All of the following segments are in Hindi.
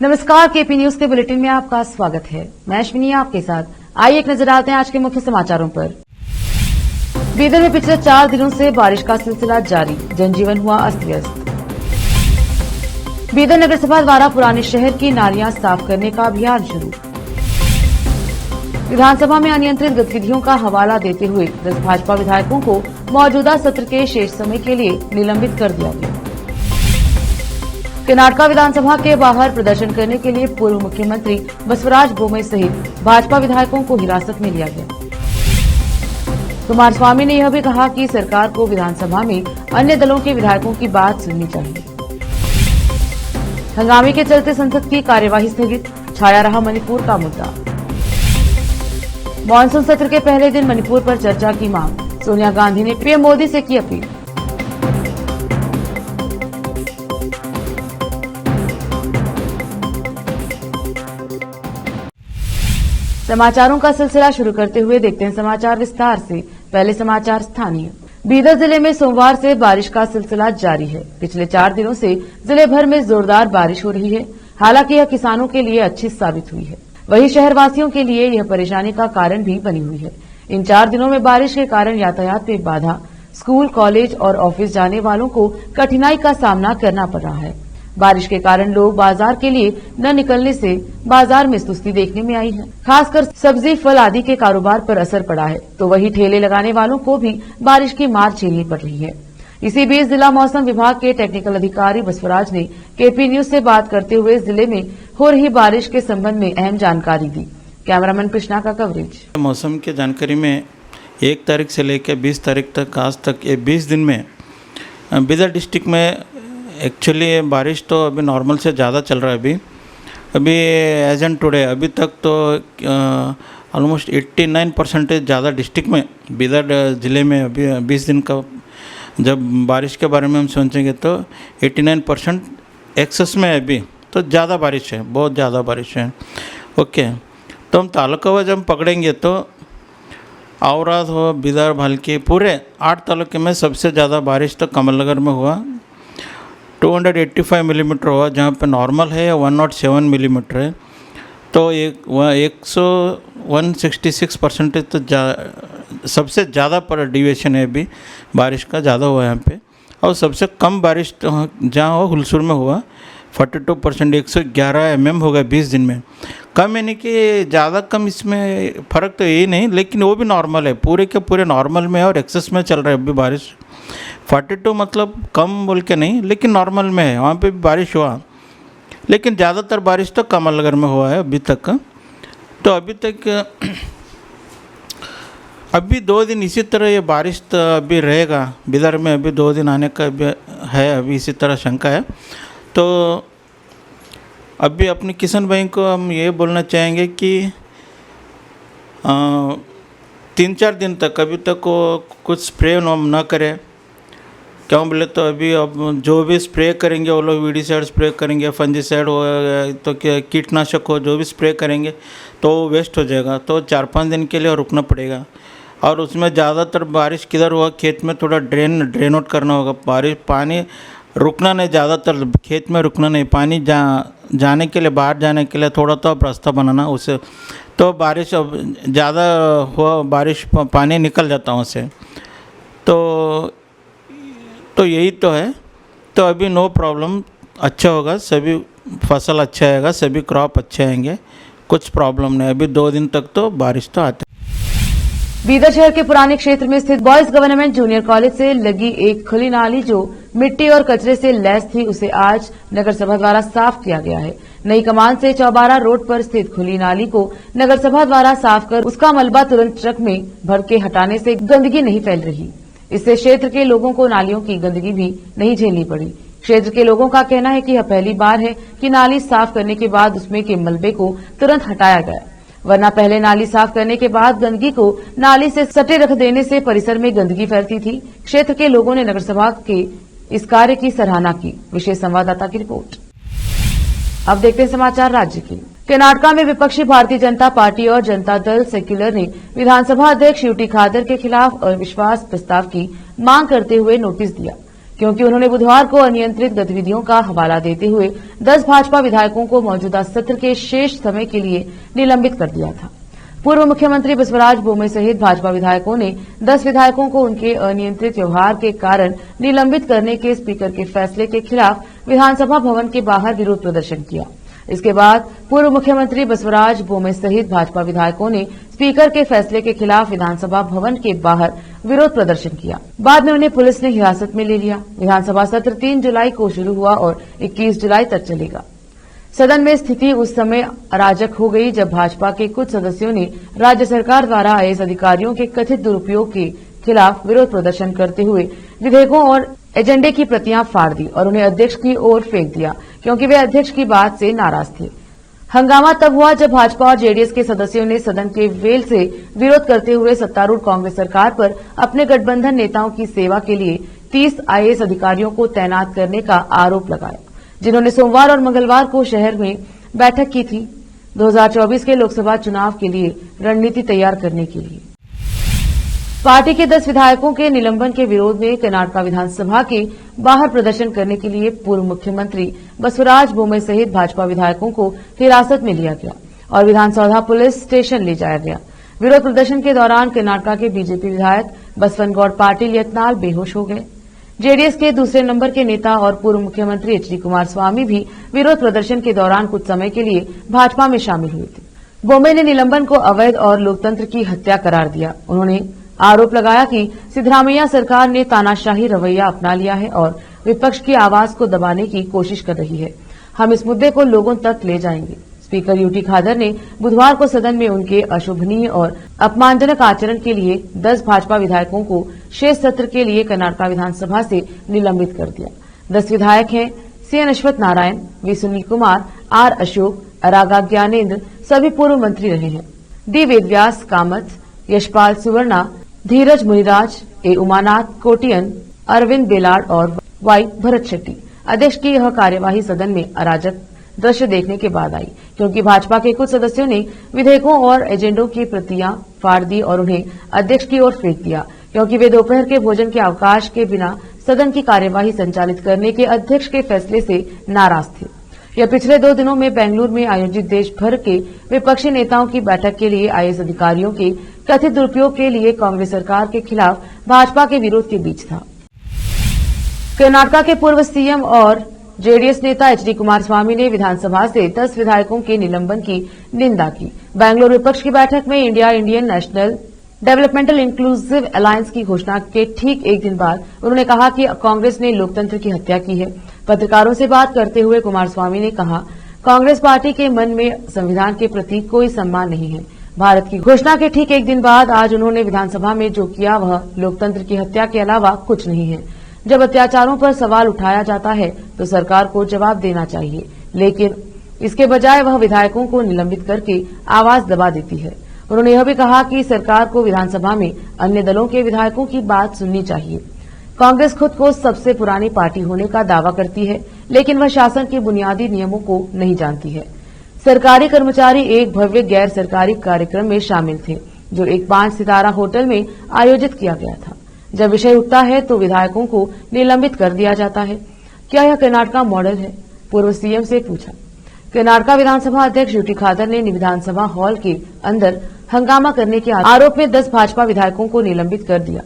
नमस्कार, केपी न्यूज के बुलेटिन में आपका स्वागत है। मैं अश्विनी आपके साथ। आइए एक नजर डालते हैं आज के मुख्य समाचारों पर। बीदर में पिछले 4 दिनों से बारिश का सिलसिला जारी, जनजीवन हुआ अस्त व्यस्त। बीदर नगर सभा द्वारा पुराने शहर की नालियां साफ करने का अभियान शुरू। विधानसभा में अनियंत्रित गतिविधियों का हवाला देते हुए 10 भाजपा विधायकों को मौजूदा सत्र के शेष समय के लिए निलंबित कर दिया गया। कर्नाटका विधानसभा के बाहर प्रदर्शन करने के लिए पूर्व मुख्यमंत्री बसवराज बोम्मई सहित भाजपा विधायकों को हिरासत में लिया गया। कुमारस्वामी ने यह भी कहा कि सरकार को विधानसभा में अन्य दलों के विधायकों की बात सुननी चाहिए। हंगामे के चलते संसद की कार्यवाही स्थगित, छाया रहा मणिपुर का मुद्दा। मानसून सत्र के पहले दिन मणिपुर पर चर्चा की मांग, सोनिया गांधी ने पीएम मोदी से की अपील। समाचारों का सिलसिला शुरू करते हुए देखते हैं समाचार विस्तार से। पहले समाचार स्थानीय। बीदर जिले में सोमवार से बारिश का सिलसिला जारी है। पिछले 4 दिनों से जिले भर में जोरदार बारिश हो रही है। हालांकि यह किसानों के लिए अच्छी साबित हुई है, वहीं शहरवासियों के लिए यह परेशानी का कारण भी बनी हुई है। इन 4 दिनों में बारिश के कारण यातायात में बाधा, स्कूल, कॉलेज और ऑफिस जाने वालों को कठिनाई का सामना करना पड़ रहा है। बारिश के कारण लोग बाजार के लिए न निकलने से बाजार में सुस्ती देखने में आई है। खासकर सब्जी, फल आदि के कारोबार पर असर पड़ा है, तो वहीं ठेले लगाने वालों को भी बारिश की मार झेलनी पड़ रही है। इसी बीच जिला मौसम विभाग के टेक्निकल अधिकारी बसवराज ने केपी न्यूज से बात करते हुए जिले में हो रही बारिश के संबंध में अहम जानकारी दी। कैमरामैन कृष्णा का कवरेज। मौसम की जानकारी में 1 तारीख से लेकर 20 तारीख तक आज तक ये 20 दिन में बीदर डिस्ट्रिक्ट में एक्चुअली बारिश तो अभी नॉर्मल से ज़्यादा चल रहा है। अभी एज एंड टुडे अभी तक तो ऑलमोस्ट 89% ज़्यादा डिस्ट्रिक्ट में बीदर ज़िले में अभी 20 दिन का जब बारिश के बारे में हम सोचेंगे तो 89% एक्सेस में अभी तो ज़्यादा बारिश है, बहुत ज़्यादा बारिश है। ओके, तो हम तालुका जब पकड़ेंगे तो औराद हो, बीदर, भालकी, पूरे 8 तालुके में सबसे ज़्यादा बारिश तो कमलनगर में हुआ। 285 मिलीमीटर हुआ, जहाँ पे नॉर्मल है 107 मिलीमीटर है। तो 166% तो सबसे ज़्यादा पर डिविएशन है अभी बारिश का, ज़्यादा हुआ यहाँ पे। और सबसे कम बारिश तो जहाँ हो हुलसूर में हुआ 42%, 111 mm हो गया 20 दिन में। कम यानी कि ज़्यादा कम, इसमें फ़र्क तो यही नहीं, लेकिन वो भी नॉर्मल है, पूरे के पूरे नॉर्मल में है और एक्सेस में चल रहा है अभी बारिश। 42 मतलब कम बोल के नहीं, लेकिन नॉर्मल में है, वहाँ पे भी बारिश हुआ। लेकिन ज़्यादातर बारिश तो कमलनगर में हुआ है अभी तक। तो अभी 2 दिन इसी तरह ये बारिश तो अभी रहेगा बीदर में। अभी 2 दिन आने का है, अभी इसी तरह शंका है। तो अभी अपने किशन भाई को हम ये बोलना चाहेंगे कि 3-4 दिन तक अभी तक वो कुछ स्प्रे न करें। क्यों बोले तो अभी अब जो भी स्प्रे करेंगे वो लोग वीडीसाइड स्प्रे करेंगे, फंजीसाइड हो तो क्या कीटनाशक हो, जो भी स्प्रे करेंगे तो वेस्ट हो जाएगा। तो 4-5 दिन के लिए रुकना पड़ेगा। और उसमें ज़्यादातर बारिश किधर हुआ, खेत में थोड़ा ड्रेन आउट करना होगा। बारिश पानी रुकना नहीं, ज़्यादातर खेत में रुकना नहीं, पानी जाने के लिए, बाहर जाने के लिए थोड़ा तो अब रास्ता बनाना उसे। तो बारिश अब ज़्यादा हुआ, बारिश पानी निकल जाता वहाँ से। तो यही तो है। तो अभी नो प्रॉब्लम, अच्छा होगा, सभी फसल अच्छा आएगा, सभी क्रॉप अच्छे आएंगे, कुछ प्रॉब्लम नहीं। अभी 2 दिन तक तो बारिश तो आती। बीदर शहर के पुराने क्षेत्र में स्थित बॉयज गवर्नमेंट जूनियर कॉलेज से लगी एक खुली नाली जो मिट्टी और कचरे से लैस थी, उसे आज नगर सभा द्वारा साफ किया गया है। नई कमान से चौबारा रोड पर स्थित खुली नाली को नगर सभा द्वारा साफ कर उसका मलबा तुरंत ट्रक में भर के हटाने से गंदगी नहीं फैल रही। इससे क्षेत्र के लोगों को नालियों की गंदगी भी नहीं झेलनी पड़ी। क्षेत्र के लोगों का कहना है कि यह पहली बार है कि नाली साफ करने के बाद उसमें के मलबे को तुरंत हटाया गया, वरना पहले नाली साफ करने के बाद गंदगी को नाली से सटे रख देने से परिसर में गंदगी फैलती थी। क्षेत्र के लोगों ने नगर सभा के इस कार्य की सराहना की। विशेष संवाददाता की रिपोर्ट। अब देखते हैं समाचार राज्य के। कर्नाटका में विपक्षी भारतीय जनता पार्टी और जनता दल सेक्युलर ने विधानसभा अध्यक्ष यूटी खादर के खिलाफ अविश्वास प्रस्ताव की मांग करते हुए नोटिस दिया। क्योंकि उन्होंने बुधवार को अनियंत्रित गतिविधियों का हवाला देते हुए 10 भाजपा विधायकों को मौजूदा सत्र के शेष समय के लिए निलंबित कर दिया था। पूर्व मुख्यमंत्री बसवराज बोम्मई सहित भाजपा विधायकों ने 10 विधायकों को उनके अनियंत्रित व्यवहार के कारण निलंबित करने के स्पीकर के फैसले के खिलाफ विधानसभा भवन के बाहर विरोध प्रदर्शन किया। इसके बाद पूर्व मुख्यमंत्री बसवराज बोम्मई सहित भाजपा विधायकों ने स्पीकर के फैसले के खिलाफ विधानसभा भवन के बाहर विरोध प्रदर्शन किया। बाद में उन्हें पुलिस ने हिरासत में ले लिया। विधानसभा सत्र 3 जुलाई को शुरू हुआ और 21 जुलाई तक चलेगा। सदन में स्थिति उस समय अराजक हो गई जब भाजपा के कुछ सदस्यों ने राज्य सरकार द्वारा आईएएस अधिकारियों के कथित दुरुपयोग के खिलाफ विरोध प्रदर्शन करते हुए विधेयकों और एजेंडे की प्रतियां फाड़ दी और उन्हें अध्यक्ष की ओर फेंक दिया, क्योंकि वे अध्यक्ष की बात से नाराज थे। हंगामा तब हुआ जब भाजपा और जेडीएस के सदस्यों ने सदन के वेल से विरोध करते हुए सत्तारूढ़ कांग्रेस सरकार पर अपने गठबंधन नेताओं की सेवा के लिए 30 आईएएस अधिकारियों को तैनात करने का आरोप लगाया, जिन्होंने सोमवार और मंगलवार को शहर में बैठक की थी 2024 के लोकसभा चुनाव के लिए रणनीति तैयार करने के लिए। पार्टी के 10 विधायकों के निलंबन के विरोध में कर्नाटक विधानसभा के बाहर प्रदर्शन करने के लिए पूर्व मुख्यमंत्री बसवराज बोम्मई सहित भाजपा विधायकों को हिरासत में लिया गया और विधानसौधा पुलिस स्टेशन ले जाया गया। विरोध प्रदर्शन के दौरान कर्नाटक के बीजेपी विधायक बसवनगौड़ पाटिल यत्नाल बेहोश हो गए। जेडीएस के दूसरे नंबर के नेता और पूर्व मुख्यमंत्री एचडी कुमारस्वामी भी विरोध प्रदर्शन के दौरान कुछ समय के लिए भाजपा में शामिल हुए थे। बोम्मई ने निलंबन को अवैध और लोकतंत्र की हत्या करार दिया। उन्होंने आरोप लगाया कि सिद्धरामैया सरकार ने तानाशाही रवैया अपना लिया है और विपक्ष की आवाज को दबाने की कोशिश कर रही है। हम इस मुद्दे को लोगों तक ले जाएंगे। स्पीकर यूटी खादर ने बुधवार को सदन में उनके अशोभनीय और अपमानजनक आचरण के लिए 10 भाजपा विधायकों को शेष सत्र के लिए कर्नाटक विधानसभा से निलंबित कर दिया। 10 विधायक हैं C N Ashwath Narayan, V Sunil Kumar, R Ashok, Araga Jnanendra सभी पूर्व मंत्री रहे हैं। डी वेदव्यास कामत, यशपाल सुवर्णा, धीरज मुनिराज, ए उमानाथ कोटियन, अरविंद बेलाड और वाई भरत शेट्टी। अध्यक्ष की यह कार्यवाही सदन में अराजक दृश्य देखने के बाद आई, क्योंकि भाजपा के कुछ सदस्यों ने विधेयकों और एजेंडों की प्रतियां फाड़ दी और उन्हें अध्यक्ष की ओर फेंक दिया, क्योंकि वे दोपहर के भोजन के अवकाश के बिना सदन की कार्यवाही संचालित करने के अध्यक्ष के फैसले से नाराज थे। यह पिछले 2 दिनों में बेंगलुरु में आयोजित देश भर के विपक्षी नेताओं की बैठक के लिए आईएएस अधिकारियों के कथित दुरुपयोग के लिए कांग्रेस सरकार के खिलाफ भाजपा के विरोध के बीच था। कर्नाटक के पूर्व सीएम और जेडीएस नेता एचडी कुमारस्वामी ने विधानसभा से 10 विधायकों के निलंबन की निंदा की। बेंगलुरु विपक्ष की बैठक में Indian national developmental inclusive alliance की घोषणा के ठीक एक दिन बाद उन्होंने कहा कि कांग्रेस ने लोकतंत्र की हत्या की है। पत्रकारों से बात करते हुए कुमारस्वामी ने कहा, कांग्रेस पार्टी के मन में संविधान के प्रति कोई सम्मान नहीं है। भारत की घोषणा के ठीक एक दिन बाद आज उन्होंने विधानसभा में जो किया वह लोकतंत्र की हत्या के अलावा कुछ नहीं है। जब अत्याचारों पर सवाल उठाया जाता है तो सरकार को जवाब देना चाहिए, लेकिन इसके बजाय वह विधायकों को निलंबित करके आवाज दबा देती है। उन्होंने यह भी कहा कि सरकार को विधानसभा में अन्य दलों के विधायकों की बात सुननी चाहिए। कांग्रेस खुद को सबसे पुरानी पार्टी होने का दावा करती है, लेकिन वह शासन के बुनियादी नियमों को नहीं जानती है। सरकारी कर्मचारी एक भव्य गैर सरकारी कार्यक्रम में शामिल थे, जो एक 5 सितारा होटल में आयोजित किया गया था। जब विषय उठता है तो विधायकों को निलंबित कर दिया जाता है। क्या यह कर्नाटक मॉडल है? पूर्व सीएम से पूछा। कर्नाटक विधानसभा अध्यक्ष यूटी खादर ने विधानसभा हॉल के अंदर हंगामा करने के आरोप में 10 भाजपा विधायकों को निलंबित कर दिया।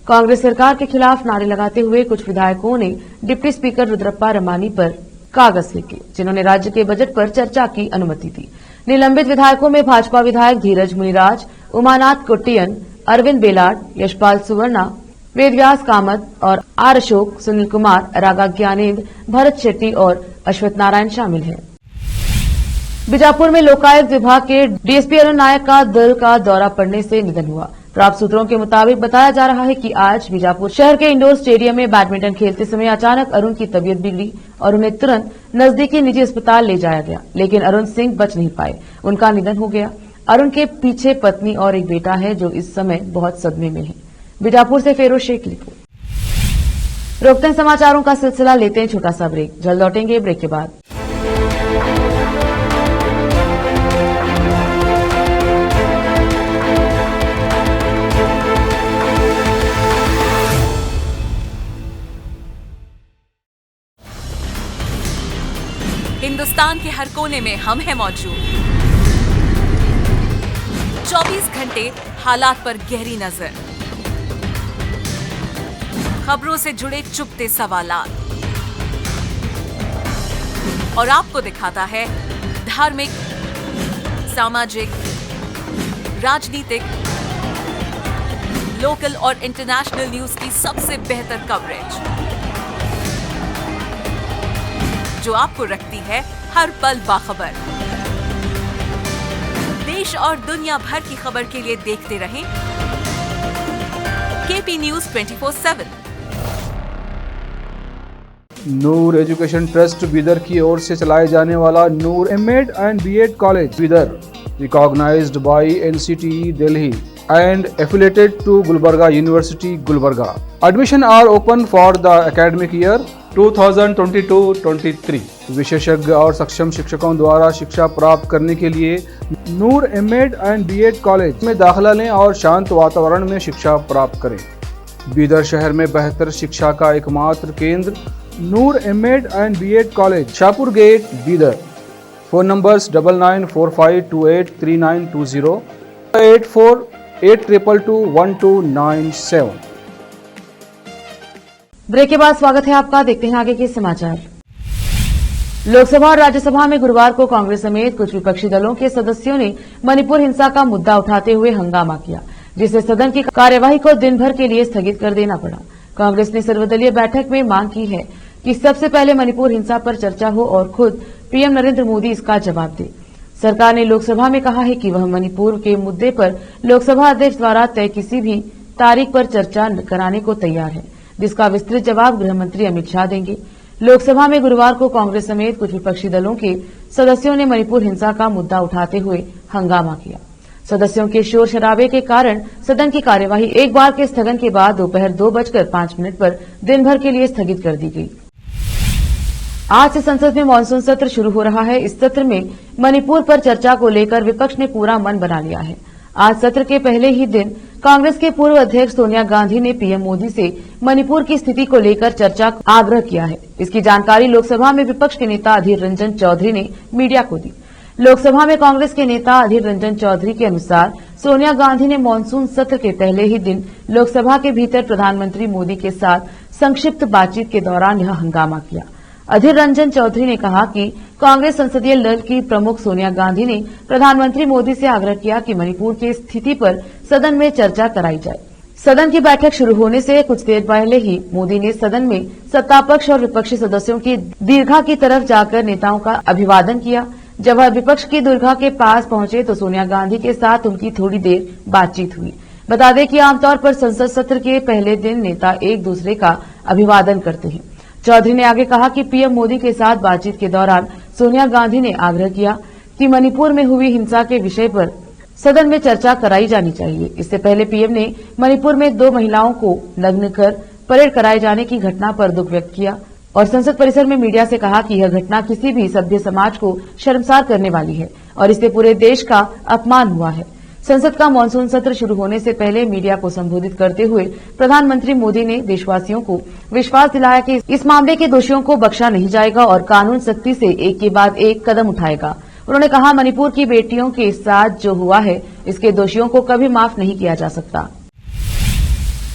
कांग्रेस सरकार के खिलाफ नारे लगाते हुए कुछ विधायकों ने डिप्टी स्पीकर रुद्रप्पा रमानी पर कागज फेंके, जिन्होंने राज्य के बजट पर चर्चा की अनुमति दी। निलंबित विधायकों में भाजपा विधायक धीरज मुनिराज, उमानाथ कोट्टियन, अरविंद बेलाड, यशपाल सुवर्णा, वेदव्यास कामत और आर अशोक, सुनील कुमार, रागा ज्ञानेन्द्र, भरत शेट्टी और अश्वत्थ नारायण शामिल हैं। बीजापुर में लोकायुक्त विभाग के डीएसपी अरुण नायक का दिल का दौरा पड़ने से निधन हुआ। प्राप्त सूत्रों के मुताबिक बताया जा रहा है कि आज बीजापुर शहर के इंडोर स्टेडियम में बैडमिंटन खेलते समय अचानक अरुण की तबीयत बिगड़ी और उन्हें तुरंत नजदीकी निजी अस्पताल ले जाया गया, लेकिन अरुण सिंह बच नहीं पाए। उनका निधन हो गया। अरुण के पीछे पत्नी और एक बेटा है, जो इस समय बहुत सदमे में है। बीजापुर से फेरोज शेख की रिपोर्ट। रोकते हैं समाचारों का सिलसिला, लेते हैं छोटा सा ब्रेक। जल्द लौटेंगे ब्रेक के बाद। हिंदुस्तान के हर कोने में हम हैं मौजूद। 24 घंटे हालात पर गहरी नजर, खबरों से जुड़े चुपते सवालात, और आपको दिखाता है धार्मिक, सामाजिक, राजनीतिक, लोकल और इंटरनेशनल न्यूज की सबसे बेहतर कवरेज, जो आपको रखती है हर पल बाखबर। देश और दुनिया भर की खबर के लिए देखते रहें K P news 24/7। Noor education trust Bidar की ओर से चलाए जाने वाला Noor M Ed and B Ed college Bidar, recognised by NCTE Delhi and affiliated to Gulbarga University, Gulbarga. Admission are open for the academic year 2022-23. विशेषज्ञ और सक्षम शिक्षकों द्वारा शिक्षा प्राप्त करने के लिए नूर एमएड एंड बीएड कॉलेज में दाखिला लें और शांत वातावरण में शिक्षा प्राप्त करें। बीदर शहर में बेहतर शिक्षा का एकमात्र केंद्र Noor M Ed and B Ed college, Shahpur gate, Bidar. Phone numbers 9945283920, 8482221297। Break के बाद स्वागत है आपका। देखते हैं आगे के समाचार। लोकसभा और राज्यसभा में गुरुवार को कांग्रेस समेत कुछ विपक्षी दलों के सदस्यों ने मणिपुर हिंसा का मुद्दा उठाते हुए हंगामा किया, जिससे सदन की कार्यवाही को दिन भर के लिए स्थगित कर देना पड़ा। कांग्रेस ने सर्वदलीय बैठक में मांग की है कि सबसे पहले मणिपुर हिंसा पर चर्चा हो और खुद पीएम नरेंद्र मोदी इसका जवाब दे। सरकार ने लोकसभा में कहा है कि वह मणिपुर के मुद्दे पर लोकसभा अध्यक्ष द्वारा तय किसी भी तारीख पर चर्चा कराने को तैयार है, जिसका विस्तृत जवाब गृह मंत्री अमित शाह देंगे। लोकसभा में गुरुवार को कांग्रेस समेत कुछ विपक्षी दलों के सदस्यों ने मणिपुर हिंसा का मुद्दा उठाते हुए हंगामा किया। सदस्यों के शोर शराबे के कारण सदन की कार्यवाही एक बार के स्थगन के बाद दोपहर 2:05 पर दिन भर के लिए स्थगित कर दी गई। आज से संसद में मानसून सत्र शुरू हो रहा है। इस सत्र में मणिपुर पर चर्चा को लेकर विपक्ष ने पूरा मन बना लिया है। आज सत्र के पहले ही दिन कांग्रेस के पूर्व अध्यक्ष सोनिया गांधी ने पीएम मोदी से मणिपुर की स्थिति को लेकर चर्चा का आग्रह किया है। इसकी जानकारी लोकसभा में विपक्ष के नेता अधीर रंजन चौधरी ने मीडिया को दी। लोकसभा में कांग्रेस के नेता अधीर रंजन चौधरी के अनुसार सोनिया गांधी ने मानसून सत्र के पहले ही दिन लोकसभा के भीतर प्रधानमंत्री मोदी के साथ संक्षिप्त बातचीत के दौरान यह हंगामा किया। अधीर रंजन चौधरी ने कहा कि कांग्रेस संसदीय दल की प्रमुख सोनिया गांधी ने प्रधानमंत्री मोदी से आग्रह किया कि मणिपुर की स्थिति पर सदन में चर्चा कराई जाए। सदन की बैठक शुरू होने से कुछ देर पहले ही मोदी ने सदन में सत्तापक्ष और विपक्षी सदस्यों की दीर्घा की तरफ जाकर नेताओं का अभिवादन किया। जब वह विपक्ष की दीर्घा के पास पहुंचे तो सोनिया गांधी के साथ उनकी थोड़ी देर बातचीत हुई। बता दें कि आमतौर पर संसद सत्र के पहले दिन नेता एक दूसरे का अभिवादन करते हैं। चौधरी ने आगे कहा कि पीएम मोदी के साथ बातचीत के दौरान सोनिया गांधी ने आग्रह किया कि मणिपुर में हुई हिंसा के विषय पर सदन में चर्चा कराई जानी चाहिए। इससे पहले पीएम ने मणिपुर में 2 महिलाओं को नग्न कर परेड कराए जाने की घटना पर दुख व्यक्त किया और संसद परिसर में मीडिया से कहा कि यह घटना किसी भी सभ्य समाज को शर्मसार करने वाली है और इससे पूरे देश का अपमान हुआ है। संसद का मानसून सत्र शुरू होने से पहले मीडिया को संबोधित करते हुए प्रधानमंत्री मोदी ने देशवासियों को विश्वास दिलाया कि इस मामले के दोषियों को बख्शा नहीं जाएगा और कानून सख्ती से एक के बाद एक कदम उठाएगा। उन्होंने कहा, मणिपुर की बेटियों के साथ जो हुआ है इसके दोषियों को कभी माफ नहीं किया जा सकता।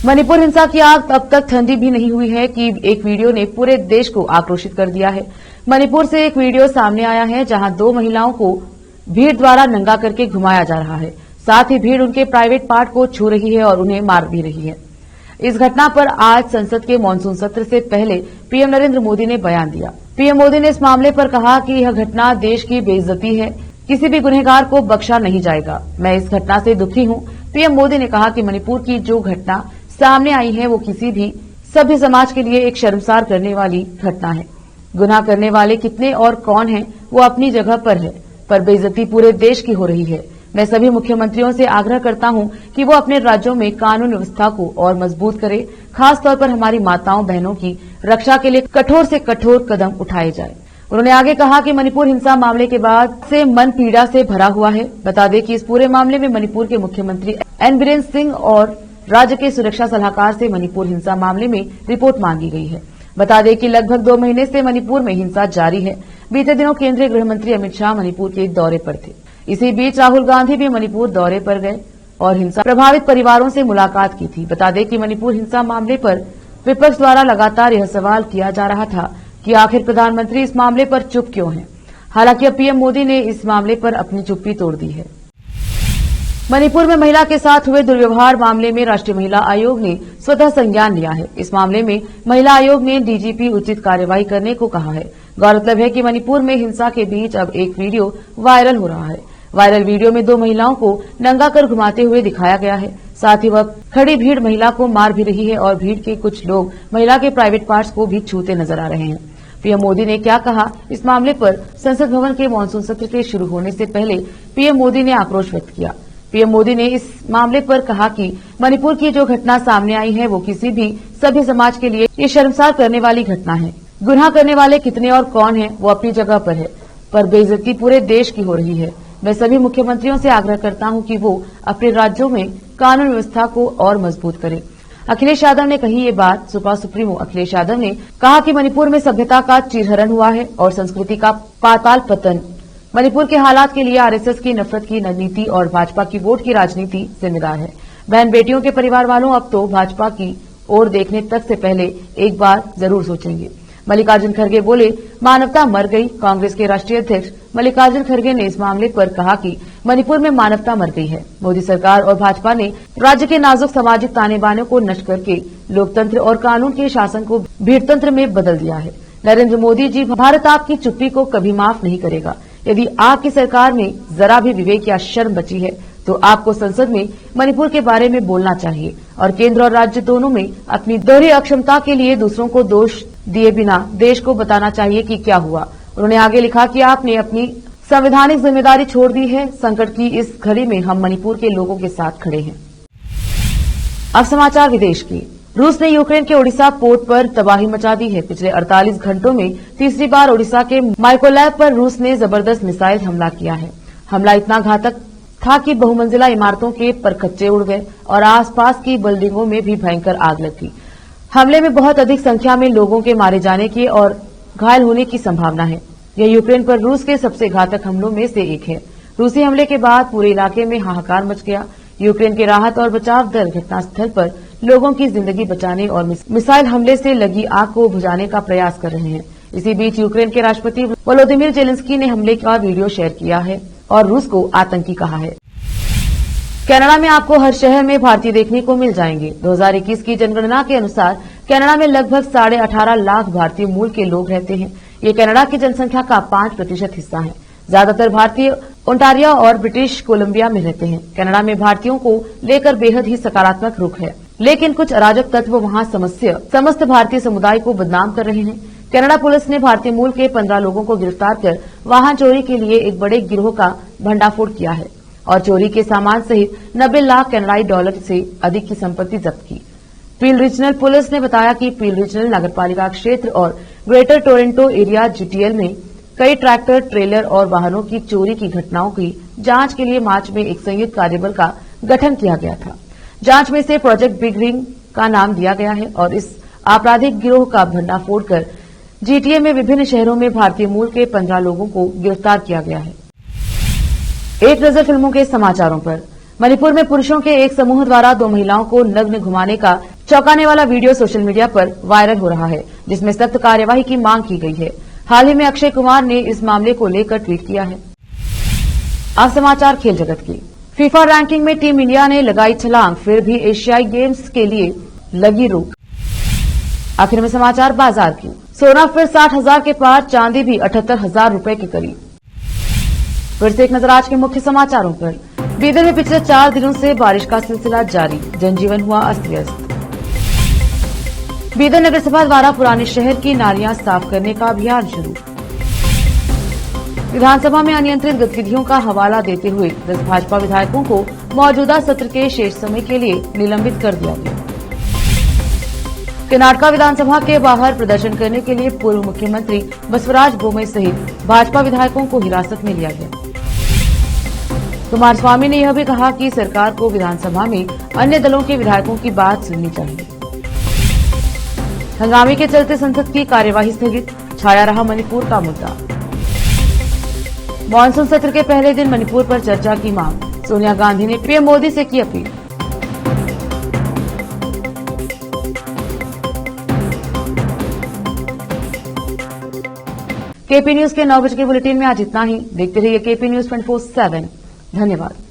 मणिपुर हिंसा की आग अब तक ठंडी भी नहीं हुई है कि एक वीडियो ने पूरे देश को आक्रोशित कर दिया है। मणिपुर से एक वीडियो सामने आया है जहां 2 महिलाओं को भीड़ द्वारा नंगा करके घुमाया जा रहा है। साथ ही भीड़ उनके प्राइवेट पार्ट को छू रही है और उन्हें मार भी रही है। इस घटना पर आज संसद के मानसून सत्र से पहले पीएम नरेंद्र मोदी ने बयान दिया। पीएम मोदी ने इस मामले पर कहा कि यह घटना देश की बेइज्जती है, किसी भी गुनहगार को बख्शा नहीं जाएगा। मैं इस घटना से दुखी हूं। पीएम मोदी ने कहा कि मणिपुर की जो घटना सामने आई है वो किसी भी सभ्य समाज के लिए एक शर्मसार करने वाली घटना है। गुनाह करने वाले कितने और कौन हैं वो अपनी जगह पर है, पर बेइज्जती पूरे देश की हो रही है। मैं सभी मुख्यमंत्रियों से आग्रह करता हूं कि वो अपने राज्यों में कानून व्यवस्था को और मजबूत करें। खास तौर पर हमारी माताओं बहनों की रक्षा के लिए कठोर से कठोर कदम उठाए जाए। उन्होंने आगे कहा कि मणिपुर हिंसा मामले के बाद से मन पीड़ा से भरा हुआ है। बता दें कि इस पूरे मामले में मणिपुर के मुख्यमंत्री एन बीरेन्द्र सिंह और राज्य के सुरक्षा सलाहकार से मणिपुर हिंसा मामले में रिपोर्ट मांगी गई है। बता दें कि लगभग 2 महीने से मणिपुर में हिंसा जारी है। बीते दिनों केंद्रीय गृह मंत्री अमित शाह मणिपुर के दौरे पर थे। इसी बीच राहुल गांधी भी मणिपुर दौरे पर गए और हिंसा प्रभावित परिवारों से मुलाकात की थी। बता दें कि मणिपुर हिंसा मामले पर विपक्ष द्वारा लगातार यह सवाल किया जा रहा था कि आखिर प्रधानमंत्री इस मामले पर चुप क्यों हैं। हालांकि अब पीएम मोदी ने इस मामले पर अपनी चुप्पी तोड़ दी है। मणिपुर में महिला के साथ हुए दुर्व्यवहार मामले में राष्ट्रीय महिला आयोग ने स्वतः संज्ञान लिया है। इस मामले में महिला आयोग ने डीजीपी उचित कार्यवाही करने को कहा है। गौरतलब है कि मणिपुर में हिंसा के बीच अब एक वीडियो वायरल हो रहा है। वायरल वीडियो में 2 महिलाओं को नंगा कर घुमाते हुए दिखाया गया है। साथ ही वह खड़ी भीड़ महिला को मार भी रही है और भीड़ के कुछ लोग महिला के प्राइवेट पार्ट्स को भी छूते नजर आ रहे हैं। पीएम मोदी ने क्या कहा, इस मामले पर संसद भवन के मानसून सत्र के शुरू होने से पहले पीएम मोदी ने आक्रोश व्यक्त किया। पीएम मोदी ने इस मामले पर कहा कि मणिपुर की जो घटना सामने आई है वो किसी भी सभ्य समाज के लिए ये शर्मसार करने वाली घटना है। गुनाह करने वाले कितने और कौन है वो अपनी जगह पर है, पर बेइज्जती पूरे देश की हो रही है। मैं सभी मुख्यमंत्रियों से आग्रह करता हूं कि वो अपने राज्यों में कानून व्यवस्था को और मजबूत करें। अखिलेश यादव ने कही ये बात। सुपा सुप्रीमो अखिलेश यादव ने कहा कि मणिपुर में सभ्यता का चीरहरण हुआ है और संस्कृति का पाताल पतन। मणिपुर के हालात के लिए आरएसएस की नफरत की नीति और भाजपा की वोट की राजनीति जिम्मेदार है। बहन बेटियों के परिवार वालों अब तो भाजपा की ओर देखने तक से पहले एक बार जरूर सोचेंगे। मल्लिकार्जुन खड़गे बोले, मानवता मर गई। कांग्रेस के राष्ट्रीय अध्यक्ष मल्लिकार्जुन खड़गे ने इस मामले पर कहा कि मणिपुर में मानवता मर गई है। मोदी सरकार और भाजपा ने राज्य के नाजुक सामाजिक ताने बाने को नष्ट करके लोकतंत्र और कानून के शासन को भीड़तंत्र में बदल दिया है। नरेंद्र मोदी जी, भारत आपकी चुप्पी को कभी माफ नहीं करेगा। यदि आपकी सरकार में जरा भी विवेक या शर्म बची है तो आपको संसद में मणिपुर के बारे में बोलना चाहिए और केंद्र और राज्य दोनों में अपनी दोहरी अक्षमता के लिए दूसरों को दोष दिए बिना देश को बताना चाहिए कि क्या हुआ। उन्होंने आगे लिखा कि आपने अपनी संवैधानिक जिम्मेदारी छोड़ दी है। संकट की इस घड़ी में हम मणिपुर के लोगों के साथ खड़े हैं। अब समाचार विदेश की। रूस ने यूक्रेन के ओडिशा पोर्ट पर तबाही मचा दी है। पिछले 48 घंटों में तीसरी बार ओडिशा के माइकोलैव पर रूस ने जबरदस्त मिसाइल हमला किया है। हमला इतना घातक था कि बहुमंजिला इमारतों के परखच्चे उड़ गए और आसपास की बिल्डिंगों में भी भयंकर आग लग गई। हमले में बहुत अधिक संख्या में लोगों के मारे जाने की और घायल होने की संभावना है। यह यूक्रेन पर रूस के सबसे घातक हमलों में से एक है। रूसी हमले के बाद पूरे इलाके में हाहाकार मच गया। यूक्रेन के राहत और बचाव दल घटनास्थल पर लोगों की जिंदगी बचाने और मिसाइल हमले से लगी आग को बुझाने का प्रयास कर रहे हैं। इसी बीच यूक्रेन के राष्ट्रपति वोलोदिमीर जेलेंस्की ने हमले का वीडियो शेयर किया है और रूस को आतंकी कहा है। कनाडा में आपको हर शहर में भारतीय देखने को मिल जाएंगे। 2021 की जनगणना के अनुसार कनाडा में लगभग 18.5 लाख भारतीय मूल के लोग रहते हैं। ये कनाडा की जनसंख्या का 5% हिस्सा है। ज्यादातर भारतीय ओंटारियो और ब्रिटिश कोलंबिया में रहते हैं। कनाडा में भारतीयों को लेकर बेहद ही सकारात्मक रुख है, लेकिन कुछ अराजक तत्व वहां समस्त भारतीय समुदाय को बदनाम कर रहे हैं। कनाडा पुलिस ने भारतीय मूल के 15 लोगों को गिरफ्तार कर वाहन चोरी के लिए एक बड़े गिरोह का भंडाफोड़ किया है और चोरी के सामान सहित 90 लाख कनाडाई डॉलर से अधिक की संपत्ति जब्त की। पील रीजनल पुलिस ने बताया कि पील रीजनल नगरपालिका क्षेत्र और ग्रेटर टोरंटो एरिया जीटीएल में कई ट्रैक्टर, ट्रेलर और वाहनों की चोरी की घटनाओं की जांच के लिए मार्च में एक संयुक्त कार्यबल का गठन किया गया था। जांच में से प्रोजेक्ट बिग रिंग का नाम दिया गया है और इस आपराधिक गिरोह का भंडाफोड़ कर जीटीए में विभिन्न शहरों में भारतीय मूल के 15 लोगों को गिरफ्तार किया गया है। एक नजर फिल्मों के समाचारों पर। मणिपुर में पुरुषों के एक समूह द्वारा 2 महिलाओं को नग्न घुमाने का चौंकाने वाला वीडियो सोशल मीडिया पर वायरल हो रहा है, जिसमें सख्त कार्यवाही की मांग की गई है। हाल ही में अक्षय कुमार ने इस मामले को लेकर ट्वीट किया है। अब समाचार खेल जगत की। फीफा रैंकिंग में टीम इंडिया ने लगाई छलांग, फिर भी एशियाई गेम्स के लिए लगी रोक। आखिर में समाचार बाजार की। सोना फिर 60,000 के पार, चांदी भी 78,000 रुपए के करीब। फिर से एक नजर आज के मुख्य समाचारों पर। बीदर में पिछले 4 दिनों से बारिश का सिलसिला जारी, जनजीवन हुआ अस्त व्यस्त। बीदर नगर सभा द्वारा पुराने शहर की नालियां साफ करने का अभियान शुरू। विधानसभा में अनियंत्रित गतिविधियों का हवाला देते हुए 10 भाजपा विधायकों को मौजूदा सत्र के शेष समय के लिए निलंबित कर दिया गया। कर्नाटका विधानसभा के बाहर प्रदर्शन करने के लिए पूर्व मुख्यमंत्री बसवराज बोम्मई सहित भाजपा विधायकों को हिरासत में लिया गया। कुमारस्वामी ने यह भी कहा कि सरकार को विधानसभा में अन्य दलों के विधायकों की बात सुननी चाहिए। हंगामे के चलते संसद की कार्यवाही स्थगित, छाया रहा मणिपुर का मुद्दा। मॉनसून सत्र के पहले दिन मणिपुर पर चर्चा की मांग, सोनिया गांधी ने पीएम मोदी से की अपील। केपी न्यूज के 9 बजे के बुलेटिन में आज इतना ही। देखते रहिए केपी न्यूज 24/7। धन्यवाद।